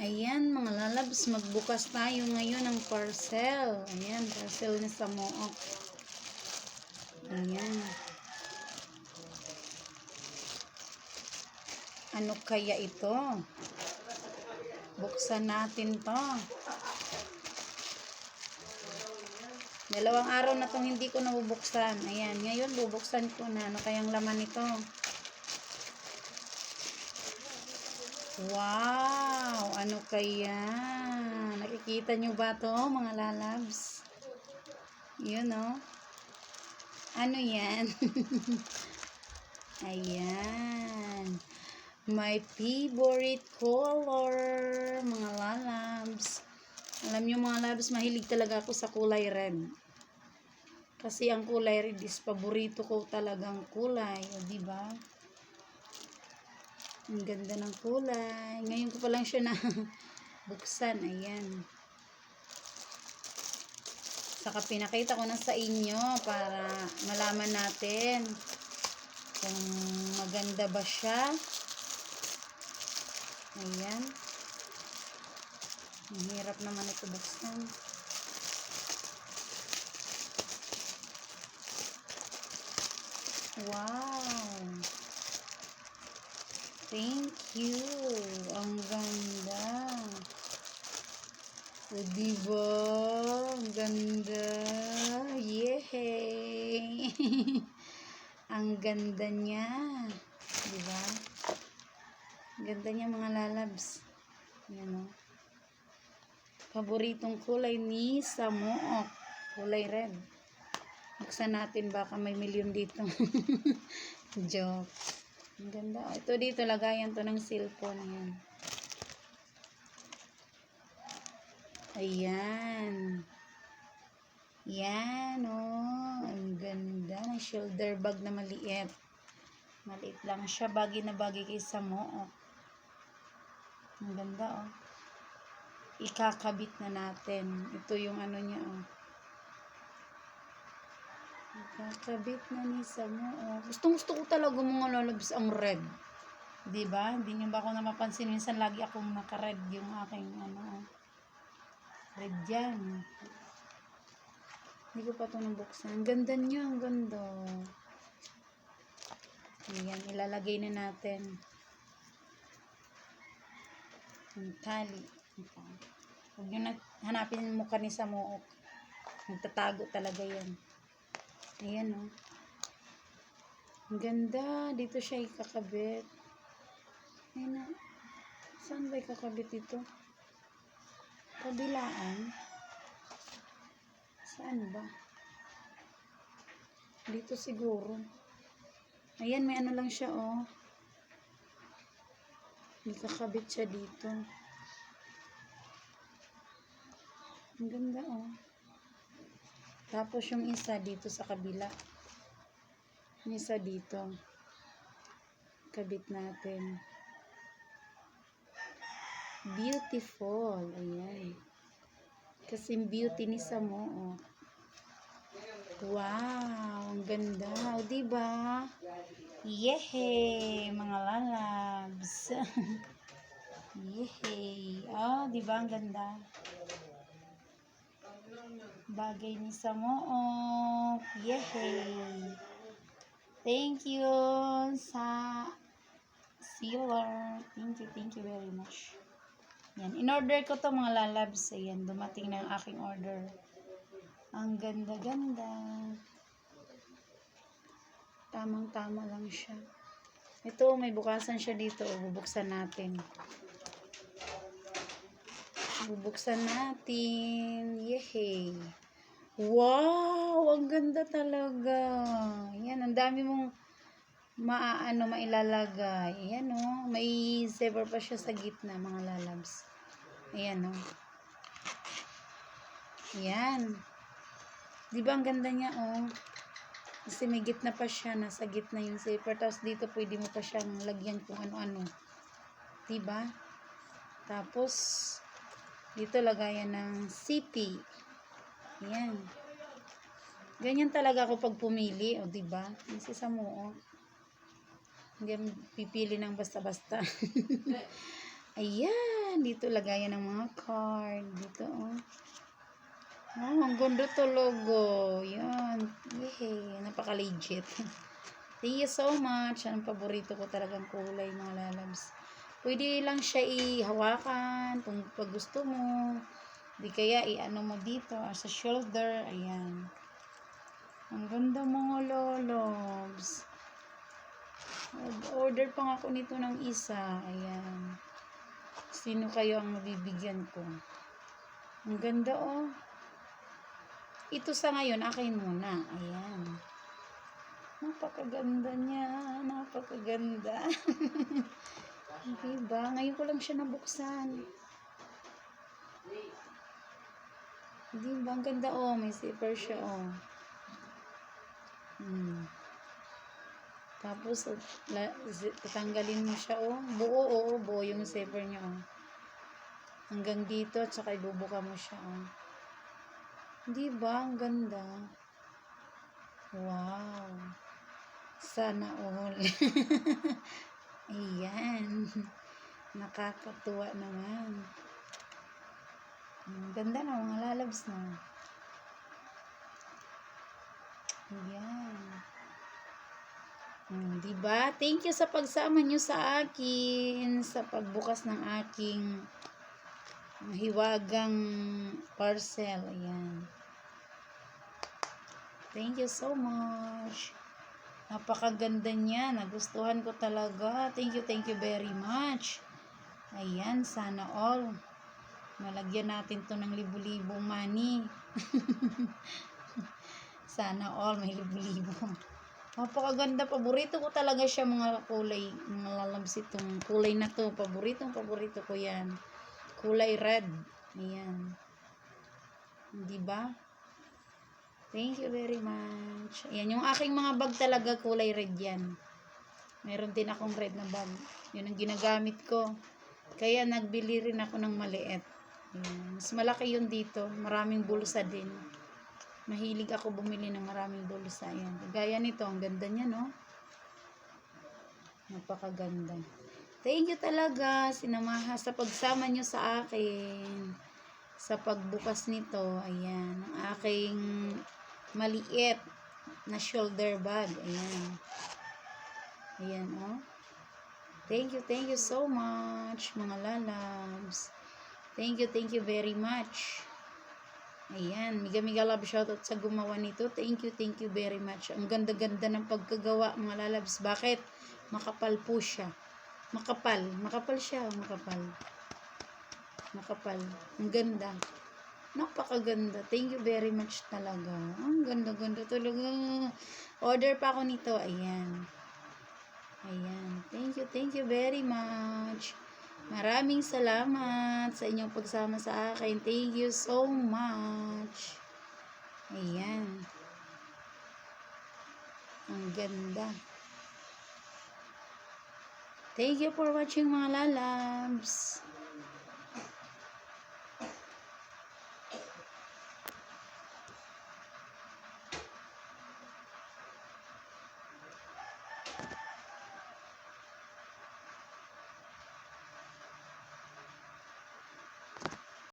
Ayan mga lalabs, magbukas tayo ngayon ng parcel. Ayan, parcel ni Samook. Ayan. Ano kaya ito? Buksan natin to. Dalawang araw na itong hindi ko nabubuksan. Ayan, ngayon bubuksan ko na. Ano kayang laman nito? Wow! Ano kaya? Nakikita nyo ba to mga lalabs? Yun o. Ano yan? Ayan. My favorite color, mga lalabs. Alam nyo mga lalabs, mahilig talaga ako sa kulay red. Kasi ang kulay red is paborito ko talagang kulay. O, diba? Ang ganda ng kulay. Ngayon ko pa lang siya na buksan. Ayan. Saka pinakita ko na sa inyo para malaman natin kung maganda ba siya. Ayan. Ang hirap naman ito buksan. Wow! Thank you! Ang ganda! O, diba? Ang ganda! Yehey! Ang ganda niya! Diba? Ang ganda niya mga lalabs. Yan o. Paboritong kulay ni Samook. Kulay red. Buksan natin, baka may milyon dito. Joke. Ang ganda. Ito dito, lagayan to ng cellphone. Ayan. Ayan. Yan, oh. Ang ganda. Ng shoulder bag na maliit. Maliit lang siya. Bagay na bagay kay Samook. Ang ganda, oh. Ikakabit na natin. Ito yung ano niya, oh. Ikakabit na ni Samook. Gustong-gusto ko talaga mga lalabs ang red. Diba? Hindi nyo ba ako napapansin? Minsan lagi akong naka-red yung aking ano. Red yan. Hindi ko pa ito nabuksan. Ang ganda niya. Ang ganda. Ayan. Ilalagay na natin. Ang tali. Huwag nyo na hanapin yung mukha ni Samook. Nagtatago talaga yan. Ayan, oh. Ang ganda. Dito siya ikakabit. Ayan, oh. Saan ba ikakabit ito? Kabilaan. Saan ba? Dito siguro. Ayan, may ano lang siya, oh. Ikakabit siya dito. Ang ganda, oh. Tapos yung isa dito sa kabila. Yung isa dito. Kabit natin. Beautiful. Ayan. Kasi beauty ni Samook. Wow. Ang ganda. O, diba? Yehey! Mga lalabs. Yehey. O, diba? Ang ganda. Bagay ni Samook. Yehey! Thank you sa sealer. Thank you very much. Yan. In-order ko to mga lalabs. Ayan, dumating na ang aking order. Ang ganda-ganda. Tamang-tama lang siya. Ito, may bukasan siya dito. Bubuksan natin. Bubuksan natin. Yehey! Wow! Ang ganda talaga. Yan, ang dami mong mailalagay. Ayan, oh. May zipper pa siya sa gitna, mga lalabs. Ayan, oh. Ayan. Diba ang ganda niya, oh. Kasi may gitna pa siya. Nasa gitna yung zipper. Tapos dito pwede mo pa siyang lagyan kung ano-ano. Diba? Tapos dito lagayan ng CP. Ayan. Ganyan talaga ako pag pumili. O, diba? Kasi Samook. Hindi pipili ng basta-basta. Ayan, dito lagayan ng mga card. Dito, oh. Oh, ang ganda talaga. Yan. Yay, napaka-legit. Thank you so much. Ang paborito ko talagang kulay, mga lalabs. Pwede lang siya ihawakan kung pag gusto mo. Di kaya i-ano mo dito sa shoulder. Ayan. Ang ganda mga lalabs. Order pa nga ako nito ng isa. Ayan. Sino kayo ang mabibigyan ko? Ang ganda oh. Ito sa ngayon, akin muna. Ayan. Napakaganda niya. Napakaganda. Diba? Ngayon ko lang siya nabuksan. Diba? Ang ganda oh. May zipper siya oh. Tapos, tatanggalin mo siya oh. Buo oh. Buo yung zipper niya oh. Hanggang dito at saka ibubuka mo siya oh. Diba? Ang ganda. Wow. Sana all. Ayan. Nakakatuwa naman. Ang ganda na mga lalabs na. Ayan. Diba? Thank you sa pagsama nyo sa akin. Sa pagbukas ng aking hiwagang parcel. Ayan. Thank you so much. Napakaganda niya. Nagustuhan ko talaga. Thank you very much. Ayan, sana all. Malagyan natin to ng libu-libong money. Sana all, may libu-libo. Napakaganda. Paborito ko talaga siya mga kulay. Mga lalabs itong kulay na to. Paborito ko yan. Kulay red. Ayan. Diba? Thank you very much. Ayan, yung aking mga bag talaga kulay red yan. Meron din akong red na bag. Yun ang ginagamit ko. Kaya nagbili rin ako ng maliit. Ayan. Mas malaki yun dito. Maraming bulsa din. Mahilig ako bumili ng maraming bulsa. Ayan. Gaya nito, ang ganda niya, no? Napakaganda. Thank you talaga, sinamaha, sa pagsama nyo sa akin. Sa pagbukas nito. Ayan. Ang aking maliit na shoulder bag. Ayan. Ayan, oh. Thank you so much, mga lalabs. Thank you very much. Ayan, miga love shoutout sa gumawa nito. Thank you very much. Ang ganda-ganda ng pagkagawa, mga lalabs. Bakit? Makapal po siya. Makapal siya, makapal. Ang ganda. Napakaganda. Thank you very much talaga. Ang ganda-ganda talaga. Order pa ako nito. Ayan. Ayan. Thank you very much. Maraming salamat sa inyong pagsama sa akin. Thank you so much. Ayan. Ang ganda. Thank you for watching, mga lalabs.